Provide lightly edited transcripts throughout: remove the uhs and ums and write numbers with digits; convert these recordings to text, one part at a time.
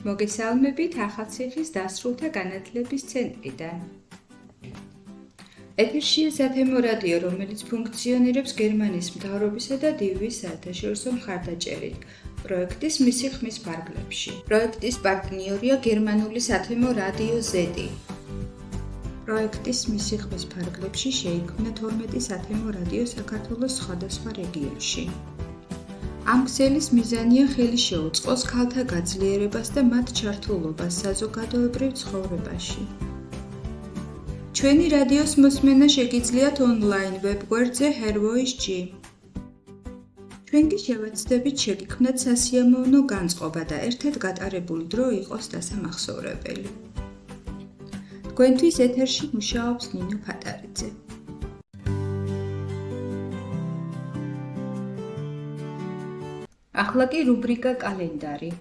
მოგესალმებით ახალციხის დასრულთა განათლების ცენტრიდან. ეთერშია სათემო რადიო, რომელიც ფუნქციონირებს გერმანიის მთავრობისა და დივის საერთაშორისო მხარდაჭერით პროექტის მისი ხმის ფარგლებში. პროექტის პარტნიორია გერმანული სათემო რადიო Z. პროექტის მისი ხმის ფარგლებში შეიქმნა 12 სათემო რადიო საქართველოს სხვადასხვა რეგიონში. ამ ქსელის მიზანია ხელი შეუწყოს ქალთა გაძლიერებას და მათ ჩართულობას საზოგადოებრივ ცხოვრებაში. ჩვენი რადიოს მოსმენა შეგიძლიათ ონლაინ ვებგვერდზე HerVoice-G. ჩვენ კი შევეცდებით შეგიქმნათ სასიამოვნო განწყობა და ერთად გატარებული დრო იყოს დასამახსოვრებელი. თქვენთვის ეთერში მუშაობს ნინო ფატარიძე. ახლა კი რუბრიკა კალენდარი.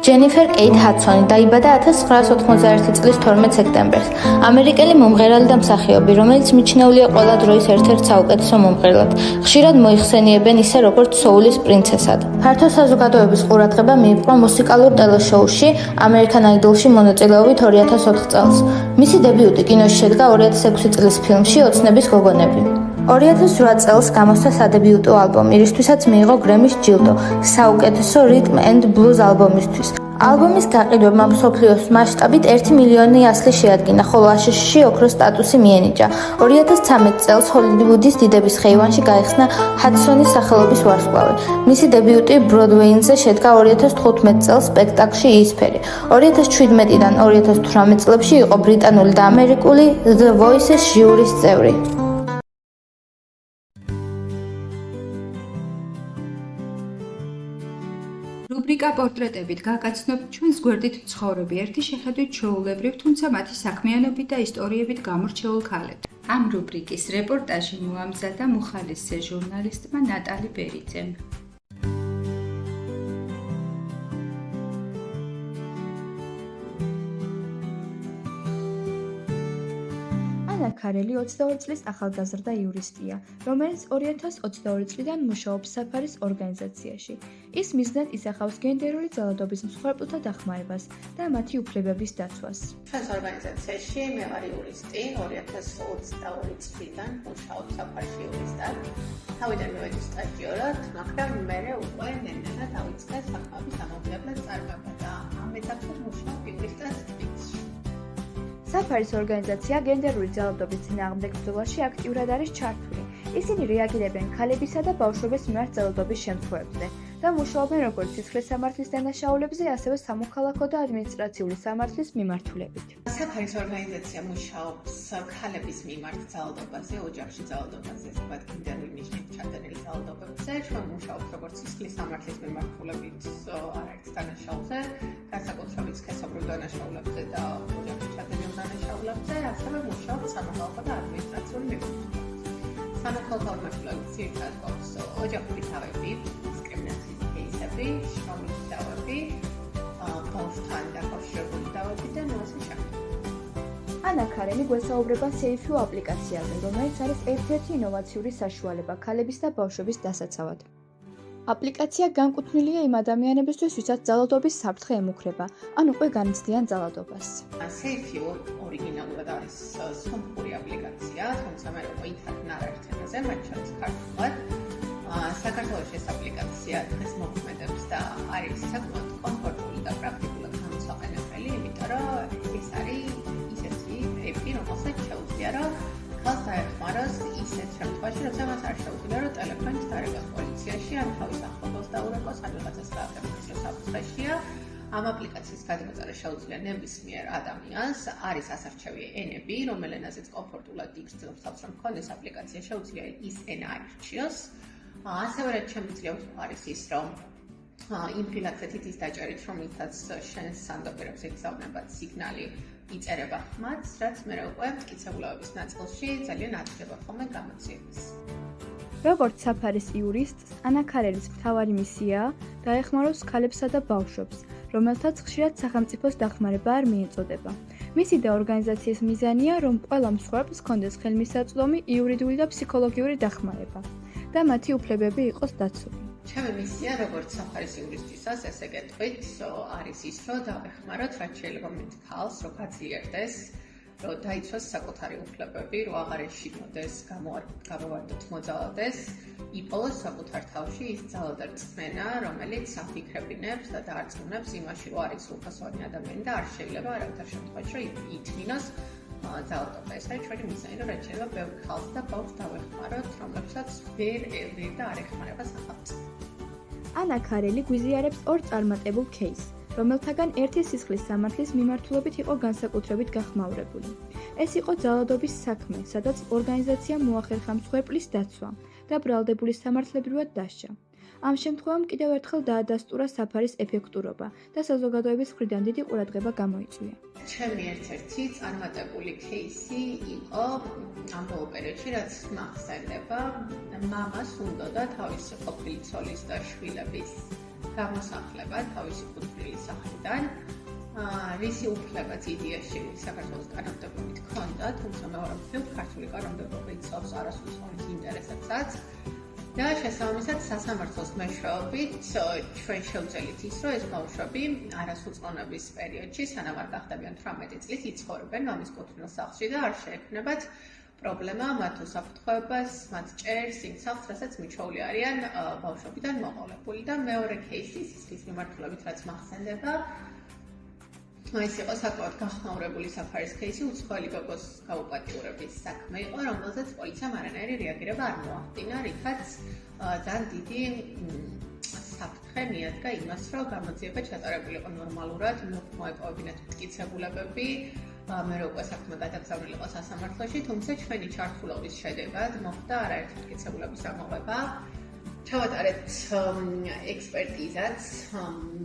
ჯენიფერ კეით ჰადსონი დაიბადა 1991 წლის 12 სექტემბერს. ამერიკელი მომღერალი და მსახიობი, რომელიც მიჩნეულია ყველა დროის ერთ-ერთ საუკეთესო მომღერლად. ხშირად მოიხსენიებენ ისე, როგორც სოულის პრინცესად. ფართო საზოგადოების ყურადღება მიიპყრო მუსიკალურ ტელეშოუში American Idol-ში მონაწილეობით 2004 წელს. მისი დებიუტი კინოში შედგა 2006 წლის ფილმში „ოცნების გოგონები“. 2008 წელს გამოსცა სადებიუტო ალბომი, რისთვისაც მიიღო გრემის ჯილდო საუკეთესო რიტმ and blues ალბომისთვის. ალბომის გაყიდვებმა მსოფლიოს მასშტაბით 1 მილიონი ასლი შეადგინა, ხოლო აშშ-ში ოქროს სტატუსი მიენიჭა. 2013 წელს ჰოლივუდის დიდების ხეივანში გაიხსნა ჰადსონის სახელობის ვარსკვლავი. მისი დებიუტი ბროდვეიზე შედგა 2015 წელს სპექტაკლში „იისფერი“. 2017-დან 2018 წლებში იყო ბრიტანული და ამერიკული The Voice-ის ჟიურის წევრი. რუბრიკა პორტრეტებით გაგაცნობთ ჩვენს გვერდით მცხოვრები ერთი შეხედვით ჩვეულებრივ, თუმცა მათი საქმიანობით და ისტორიებით გამორჩეულ ქალებს. ამ რუბრიკის რეპორტაჟი მოამზადა მუხალისზე ჟურნალისტმა ნატალი ბერიძემ. ანა ქარელი 22 წლის ახალგაზრდა იურისტია, რომელიც 2022 წლიდან მუშაობს საფარის ორგანიზაციაში. ის მიზნად ისახავს გენდერული ძალადობის მსხვერპლთა დახმარებას და მათი უფლებების დაცვას. ჩვენს ორგანიზაციაში მე ვარ იურისტი, 2022 წლიდან მუშაობ საფარში იურისტად. თავიდან მივედი სტაჟიორად, მაგრამ მე უკვე ნელ-ნელა დავიწყე საქმეების ამოღებლა წარგება და ამ ეტაპზე მუშაობ იურისტად თბილისში. საფარის ორგანიზაცია გენდერული ძალადობის წინააღმდეგ ბრძოლაში აქტიურად არის ჩართული. ისინი რეაგირებენ ქალებისა და ბავშვების მიმართ ძალადობის შემთხვევებზე და მუშაობენ როგორც სისხლის სამართლის დანაშაულებზე, ასევე სამოქალაქო და ადმინისტრაციული სამართლის მიმართულებით. საფარის ორგანიზაცია მუშაობს ქალების მიმართ ძალადობაზე, ოჯახში ძალადობაზე, ზოგადად გენდერული ნიშნით ჩადენილ ძალადობებზე. ჩვენ მუშაობთ როგორც სისხლის სამართლის მიმართულებით არაერთ დანაშაულზე, განსაკუთრებით სქესობრივ დანაშაულებზე და ოჯახში ჩადენილ დანაშაულებზე, ასევე მუშაობთ სამოქალაქო და ადმინისტრაციული მიმართულებით. სამოქალაქო მიმართულებით ძირითადად გვაქვს ოჯახური თავები, დისკრიმინაციის კეისები, შრომის დავები, ბავშვთან დაკავშირებული დავები და ასე შემდეგ. ანა ქარელი გვესაუბრება SafeU აპლიკაციაზე, რომელიც არის ერთ-ერთი ინოვაციური საშუალება ქალების და ბავშვების დასაცავად. აპლიკაცია განკუთვნილია იმ ადამიანებისთვის, ვისაც ძალადობის საფრთხე ემუქრება, ან უკვე განიცდიან ძალადობას. SafeU ორიგინალურად არის სომხური აპლიკაცია, თუმცა მე უკვე ითარგმნა არაერთ ენაზე, მათ შორის ქართულად. საქართველოში ეს აპლიკაცია დღეს მოქმედებს და არის საკმაოდ კომფორტული და პრაქტიკულად გამოყენებელი, იმიტომ რომ ეს არის ისეთი ეპი, რომელსაც შეუძლია რომ ხალხს დაეხმაროს ისეთ შემთხვევაში, როცა მას არ შეუძლია რომ ტელეფონით დაერევას პოლიციაში, ან თავის ახლობელს დაურეკოს, ან რაღაცას გააკეთოს, რომ საფრთხეშია. ამ აპლიკაციის გადამოწერა შეუძლია ნებისმიერ ადამიანს, არის ასარჩევი ენები, რომელ ენაზეც კომფორტულად იგრძნობს თავს, რომ მქონდეს აპლიკაცია, შეუძლია ის ენა აირჩიოს. ასევე რაც შემიძლია არის ის, რომ იმ ფილაქცეთით ის დაჭერით, რომელთაც შენს სანდობერებს ეკსავნებად სიგნალი იწერება ხმაც, რაც მე უკვე მტკიცებულობის ნაწილში ძალიან ათდება ხოლმე გამოძიებას. როგორც საფარის იურისტს, ანა ქარელის მთავარი მისიაა დაეხმაროს ქალებსა და ბავშვებს, რომელთაც ხშირად სახელმწიფოს დახმარება არ მიეწოდება. მისი და ორგანიზაციის მიზანია, რომ ყველა მსხვერპლს ჰქონდეს ხელმისაწვდომი იურიდიული და ფსიქოლოგიური დახმარება. და მათი უფლებები იყოს დაცული. ჩემი მისია როგორც საფარის იურისტისას ესე გეტყვით არის ის რომ დავეხმაროთ რაც შეიძლება მით ქალს რომ გაძლიერდეს რომ დაიცვას საკუთარი უფლებები რომ აღარ ეშინოდეს გამოვარდოთ მოძალადეს იპოვოს საკუთარ თავში ის ძალადარწმენა რომელიც აფიქრებინებს და დაარწმუნებს იმაში რომ არის უფასოვანი ადამიანი და არ შეიძლება არავითარ შემთხვევაში რომ ითმინოს ძალადობა ეს არის ჩვენი მიზანი რომ რაც შეიძლება ბევრ ქალს და ბავშვს დავეხმაროთ რომლებსაც ვერ და არ ეხმარება სახელმწიფო. ანა ქარელი გვიზიარებს ორ წარმატებულ кейსს, რომელთაგან ერთი სისხლის სამართლის მიმართულებით იყო განსაკუთრებით გახმაურებული. ეს იყო ძალადობის საქმე, სადაც ორგანიზაციამ მოახერხა მსხვერპლის დაცვა და ბრალდებული სამართლებრივად დასჯა. ამ შემთხვევამ კიდევ ერთხელ დაადასტურა საფარის ეფექტურობა და საზოგადოების მხრიდან დიდი ყურადღება გამოიწვია. ჩემი ერთ-ერთი წარმატებული кейსი იყო ამ ბოლო პერიოდში, რაც მახსენდება, მამას უნდოდა თავისი ყოფილი ცოლის და შვილების გამოსახლება თავისი კუთვნილი სახლიდან. რისი უფლებაც იდეაში საქართველოს კანონმდებლობით ჰქონდა, თუმცა მეორე მხრივ ქართული კანონმდებლობა იცავს არასრულის ინტერესებსაც. და შესაბამისად სასამართლოს მეშვეობით ჩვენ შევძელით ის, რომ ეს ბავშვები არასრულწლოვნების პერიოდში, სანამ არ გახდებიან 18 წლის, იცხოვრებენ მამის კუთვნილ სახლში და არ შეექმნებათ პრობლემა მათ უსაფრთხოებას, მათ ჭერს, იმ სახლს, რასაც მიჩვეული არიან ბავშვებიდან მოყოლებული და მეორე кейსი სისხლის მიმართულებით რაც მახსენდება ეს იყო საკმაოდ გახმაურებული საფარის кейსი, უცხოელი გოგოს გაუპატიურების საქმე იყო, რომელზეც პოლიციამ არანაირი რეაგირება არ მოახდინა, რითაც ძალიან დიდი საფრთხე მიადგა იმას, რომ გამოძიება ჩატარებული იყო ნორმალურად, მოეპოვებინათ მტკიცებულებები, მე რო უკვე საქმე გადაგზავნილი იყო სასამართლოში, თუმცა ჩვენი ჩართულობის შედეგად მოხდა არაერთი მტკიცებულების ამოღება. ჩავატარეთ ექსპერტიზაც,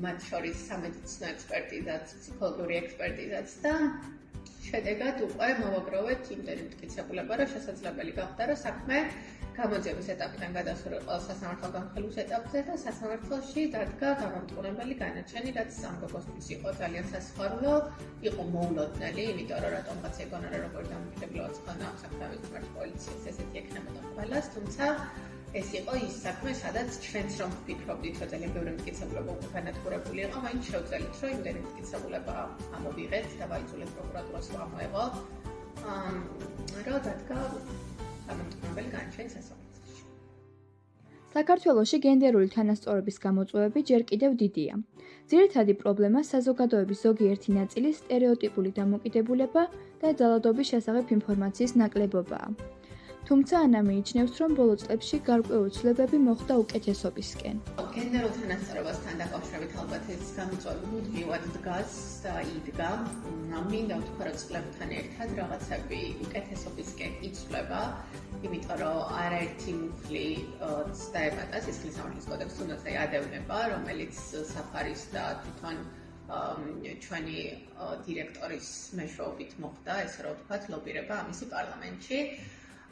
მათ შორის სამედიცინო ექსპერტიზაც, ფსიქოლოგიური ექსპერტიზაც და შედეგად უკვე მოვაგროვეთ იმდენი მტკიცებულება, რომ შესაძლებელი გახდა, რომ საქმე გამოძიების ეტაპიდან გადასულიყო სასამართლო განხილვის ეტაპზე და სასამართლოში დადგა გამამტყუნებელი განაჩენი, რაც ამ გოგოსთვის იყო ძალიან სასიხარულო, იყო მოულოდნელი, იმიტომ რომ რატომღაც ეგონა რომ როგორი დამოკიდებულებაც ჰქონდა ამ საქმეების მიმართ პოლიციას, ესეთი ექნებოდა ყველას, თუმცა ეს იყო ის საქმე, სადაც ჩვენც რომ ვფიქრობდით, რომ ძალიან ბევრი მტკიცებულება უკვე განადგურებული იყო, მაინც შევძელით, რომ იმდენი მტკიცებულება ამოვიღეთ და ვაიძულეთ პროკურატურას რომ ამოეღო, რომ დადგა გამამტყუნებელი განაჩენი სასამართლოში. საქართველოში გენდერული თანასწორობის გამოწვევები ჯერ კიდევ დიდია. ძირითადი პრობლემა საზოგადოების ზოგიერთი ნაწილის სტერეოტიპული დამოკიდებულება და ძალადობის შესახებ ინფორმაციის ნაკლებობაა. თუმცა ანა მიიჩნევს, რომ ბოლო წლებში გარკვეული ცვლილებები მოხდა უკეთესობისკენ. გენდერულ თანასწორობასთან დაკავშირებით ალბათ ეს გამოწვევები მუდმივად დგას და იდგა. მინდა ვთქვა, რომ წლებთან ერთად რაღაცები უკეთესობისკენ იცვლება, იმიტომ რომ არაერთი მუხლი დაემატა სისხლის სამართლის კოდექსს, თუნდაც ადევნება, რომელიც საფარის და თვითონ ჩვენი დირექტორის მეშვეობით მოხდა, ესე რომ ვთქვათ, ლობირება ამისი პარლამენტში.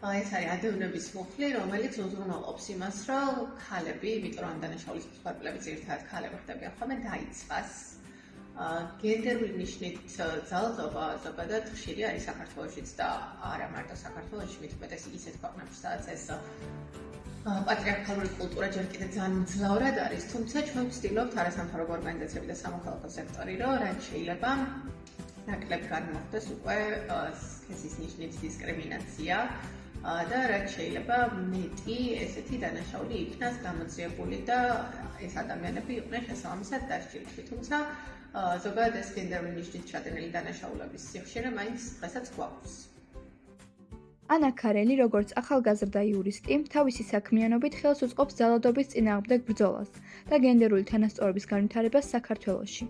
ეს არის ადევნების მუხლი, რომელიც უზრუნველყოფს იმას, რომ ქალები, იმიტომ რომ ამ დანაშაულის მსხვერპლები ძირითადად ქალები ხდებიან ხოლმე, დაიცვას. გენდერული ნიშნით ძალადობა ზოგადად ხშირი არის საქართველოშიც და არა მარტო საქართველოში, მით უმეტეს ისეთ ქვეყნებში, სადაც ეს პატრიარქალური კულტურა ჯერ კიდევ ძალიან მძლავრად არის, თუმცა ჩვენ ვცდილობთ არასამთავრობო ორგანიზაციები და სამოქალაქო სექტორი, რომ რაც შეიძლება ნაკლებ განმოხდეს უკვე სქესის ნიშნით დისკრიმინაცია და რაც შეიძლება მეტი ესეთი დანაშაული იქნას გამოძიებული და ეს ადამიანები იყვნენ შესაბამისად დასჯილი. თუმცა ზოგადად ეს გენდერული ნიშნით ჩადენილი დანაშაულების სიხშირე მაინც დღესაც გვაქვს. ანა ქარელი, როგორც ახალგაზრდა იურისტი, თავისი საქმიანობით ხელს უწყობს ძალადობის წინააღმდეგ ბრძოლას და გენდერული თანასწორობის განვითარებას საქართველოში.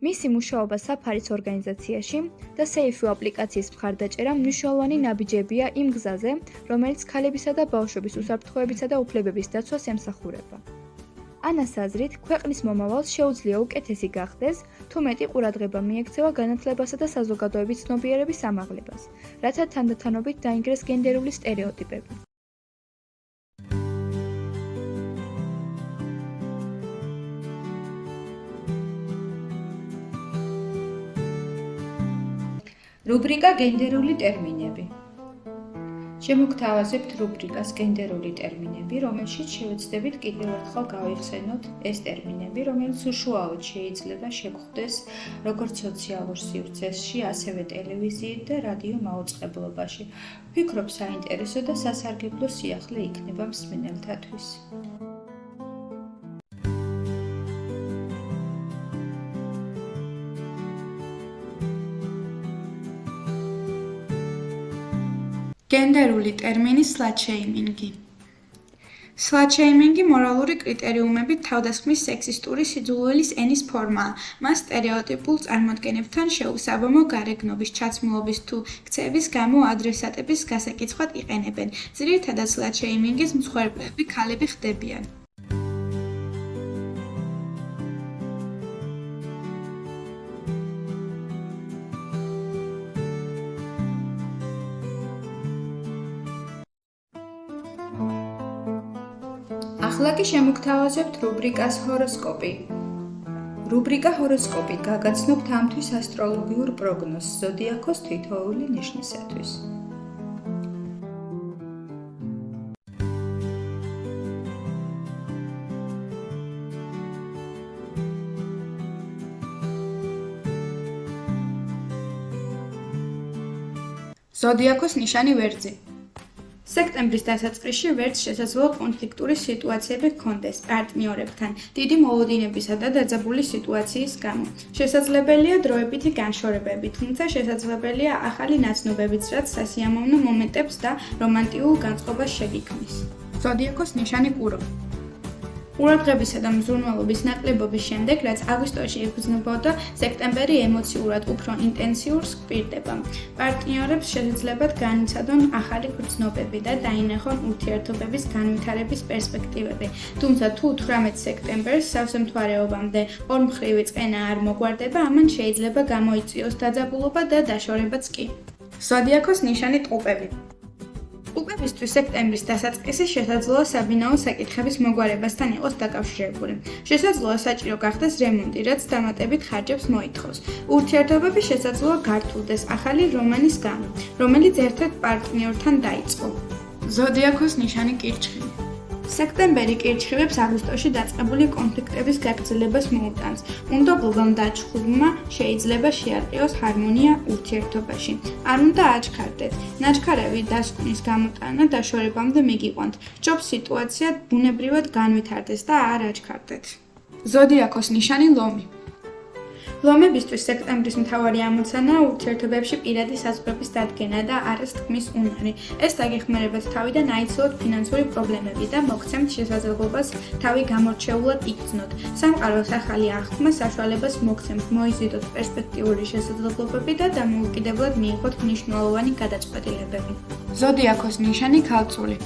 მისი მუშაობა საფარის ორგანიზაციაში და SAFE აპლიკაციის მხარდაჭერა მნიშვნელოვანი ნაბიჯებია იმ გზაზე, რომელიც ქალებისა და ბავშვების უსაფრთხოებისა და უფლებების დაცვას ემსახურება. ანას აზრით, ქვეყნის მომავალს შეუძლია უკეთესი გახდეს, თუ მეტი ყურადღება მიექცევა განათლებასა და საზოგადოების ცნობიერების ამაღლებას, რათა თანდათანობით დაინგრეს გენდერული სტერეოტიპები. რუბრიკა გენდერული ტერმინები. შემოგთავაზებთ რუბრიკას გენდერული ტერმინები, რომელშიც შევეცდებით კიდევ ერთხელ გავიხსენოთ ეს ტერმინები, რომელიც უშუალოდ შეიძლება შეგხვდეს როგორც სოციალურ სივრცეში, ასევე ტელევიზიით და რადიო მაუწყებლობაში. ვფიქრობ, საინტერესო და სასარგებლო სიახლე იქნება მსმენელთათვის. გენდერული ტერმინი სლათ-შეიმინგი. სლათ-შეიმინგი მორალური კრიტერიუმებით თავდასხმის სექსისტური სიძულვილის ენის ფორმაა. მას სტერეოტიპულ წარმოდგენებთან შეუსაბამო გარეგნობის, ჩაცმულობის თუ ქცეების გამო ადრესატების გასაკიცხვად იყენებენ. ძირითადად სლათ-შეიმინგის მსხვერპლები ქალები ხდებიან. ახლა კი შემოგთავაზებთ რუბრიკას ჰოროსკოპი. რუბრიკა ჰოროსკოპი გაგაცნობთ ამ თვის ასტროლოგიურ პროგნოზს ზოდიაქოს თითოეული ნიშნისათვის. ზოდიაქოს ნიშანი ვერძი. სექტემბრის დასაწყისში ვერც შესაძლოა კონფლიქტური სიტუაციები გქონდეს პარტნიორებთან, დიდი მოლოდინებისა და დაძაბული სიტუაციის გამო. შესაძლებელია დროებითი განშორებები, თუმცა შესაძლებელია ახალი ნაცნობებიც, რაც სასიამოვნო მომენტებს და რომანტიულ განწყობას შეგიქმნის. ზოდიაქოს ნიშანი კურო. ყურადღებისა და მზრუნველობის ნაკლებობის შემდეგ, რაც აგვისტოში იგრძნობოდა, სექტემბერი ემოციურად უფრო ინტენსიურს გვპირდება. პარტნიორებს შესაძლებათ განიცადონ ახალი გრძნობები და დაინახონ ურთიერთობების განვითარების პერსპექტივები. თუმცა თუ 18 სექტემბერს სავსე მთვარეობამდე ორმხრივი წყენა არ მოგვარდება, ამან შეიძლება გამოიწვიოს დაძაბულობა და დაშორებაც კი. ზოდიაქოს ნიშანი ტყუპები. ტყუპებისთვის სექტემბრის დასაწყისი შესაძლოა საბინაო საკითხების მოგვარებასთან იყოს დაკავშირებული. შესაძლოა საჭირო გახდეს რემონტი, რაც დამატებით ხარჯებს მოითხოვს. ურთიერთობები შესაძლოა გართულდეს ახალი რომანის გამო, რომელიც ერთ-ერთ პარტნიორთან დაიწყო. ზოდიაქოს ნიშანი კირჩხი. სექტემბერი კირჩხივებს აგვისტოში დაწყებული კონფლიქტების გაგრძელებას მოუტანს. უნდობლობამ და ჩხუბმა შეიძლება შეარყიოს ჰარმონია ურთიერთობაში. არ უნდა აჩქარდეთ. ნაჩქარევი დასკვნის გამოტანა დაშორებამდე მიგიყვანთ. ჯობს სიტუაცია ბუნებრივად განვითარდეს და არ აჩქარდეთ. ზოდიაქოს ნიშანი ლომი. ლომებისთვის სექტემბრის მთავარი ამოცანაა ურთიერთობებში პირადი საზღვრების დადგენა და არასთქმის უნარი. ეს დაგეხმარებათ თავიდან აიცილოთ ფინანსური პრობლემები და მოგცემთ შესაძლებლობას თავი გამორჩეულად იგრძნოთ. სამყაროს ახალი აღქმა საშუალებას მოგცემთ მოიზიდოთ პერსპექტიული შესაძლებლობები და დამოუკიდებლად მიიღოთ მნიშვნელოვანი გადაწყვეტილებები. ზოდიაქოს ნიშანი ქალწული.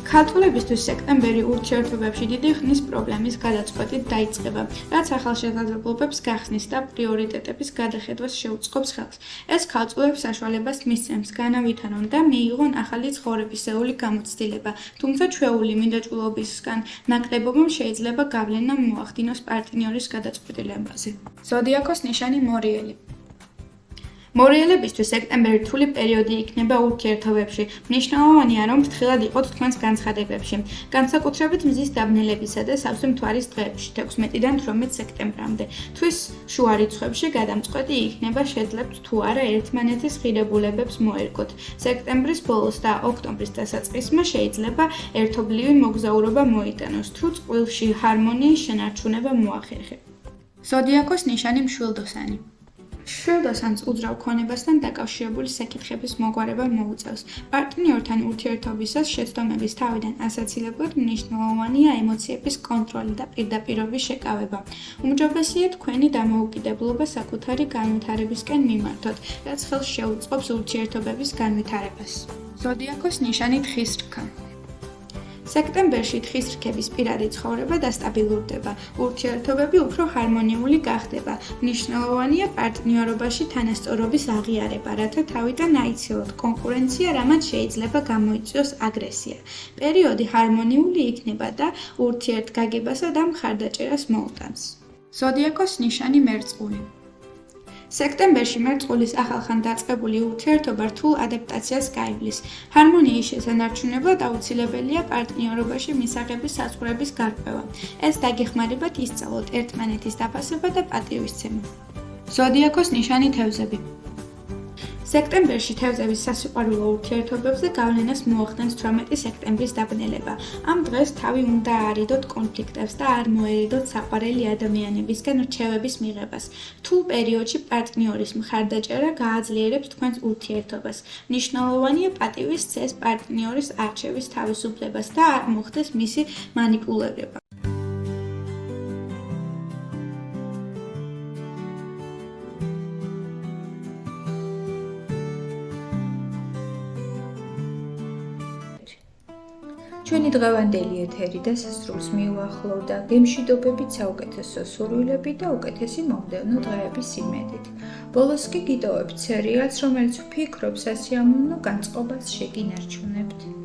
ქალწულებისთვის სექტემბერი ურთიერთობებში დიდი ხნის პრობლემის გადაწყვეტით დაიწყება, რაც ახალ შესაძლებლობებს გახსნის და პრიორიტეტების გადახედვას შეუწყობს ხელს. ეს ქალწულებს საშუალებას მისცემს განავითარონ და მიიღონ ახალი ცხოვრებისეული გამოცდილება, თუმცა ჩვეული მინდაჭულობისგან ნაკლებობამ შეიძლება გავლენა მოახდინოს პარტნიორის გადაწყვეტილებაზე. ზოდიაქოს ნიშანი მორიელი. მორიელებისთვის სექტემბერი რთული პერიოდი იქნება ურთიერთობებში. მნიშვნელოვანია, რომ ფრთხილად იყოთ თქვენს განცხადებებში. განსაკუთრებით მზის დაბნელებისა და სავსე მთვარის დღეებში 16-დან 18 სექტემბრამდე. თვის შუა რიცხვებში გადამწყვეტი იქნება შეძლებთ თუ არა ერთმანეთის ღირებულებებს მოერგოთ. სექტემბრის ბოლოს და ოქტომბრის დასაწყისმა შეიძლება ერთობლივი მოგზაურობა მოიტანოს, თუ წყვილში ჰარმონიის შენარჩუნება მოახერხებთ. ზოდიაქოს ნიშანი მშვილდოსანი. მშვილდოსანს უძრავ ქონებასთან დაკავშირებული საკითხების მოგვარება მოუწევს. პარტნიორთან ურთიერთობისას შეცდომების თავიდან ასაცილებლად მნიშვნელოვანია ემოციების კონტროლი და პირდაპირობის შეკავება. უმჯობესია თქვენი დამოუკიდებლობა საკუთარი განვითარებისკენ მიმართოთ, რაც ხელს შეუწყობს ურთიერთობების განვითარებას. ზოდიაქოს ნიშანი თხის რქა. სექტემბერში თხის რქების პირადი ცხოვრება დასტაბილურდება, ურთიერთობები უფრო ჰარმონიული გახდება. მნიშვნელოვანია პარტნიორობაში თანასწორობის აღიარება, რათა თავიდან აიცილოთ კონკურენცია, რამაც შეიძლება გამოიწვიოს აგრესია. პერიოდი ჰარმონიული იქნება და ურთიერთგაგებასა და მხარდაჭერას მოუტანს. ზოდიაქოს ნიშანი მერწყული. სექტემბერში მერწყულის ახალხან დაწყებული ურთიერთობა რთულ ადაპტაციას გაივლის. ჰარმონიის შესანარჩუნებლად აუცილებელია პარტნიორობაში მისაღების საზღვრების გარკვევა. ეს დაგეხმარებათ ისწავლოთ ერთმანეთის დაფასება და პატივისცემა. ზოდიაქოს ნიშანი თევზები. სექტემბერში თევზების სასიყვარულო ურთიერთობებზე გავლენას მოახდენს 18 სექტემბრის დაბნელება. ამ დღეს თავი უნდა არიდოთ კონფლიქტებს და არ მოერიდოთ საყვარელი ადამიანებისგან რჩევების მიღებას. რთულ პერიოდში პარტნიორის მხარდაჭერა გააძლიერებს თქვენს ურთიერთობას. მნიშვნელოვანია პატივის წეს პარტნიორის არჩევის თავისუფლებას და არ მოხდეს მისი მანიპულირება. ჩვენი დღევანდელი ეთერი დასასრულს მიუახლოვდა გემშვიდობებით საუკეთესო სურვილები და უკეთესი მომდევნო დღეების იმედით. ბოლოს კი გიტოვებთ სერიალს, რომელიც ვფიქრობ სასიამოვნო განწყობას შეგინარჩუნებთ.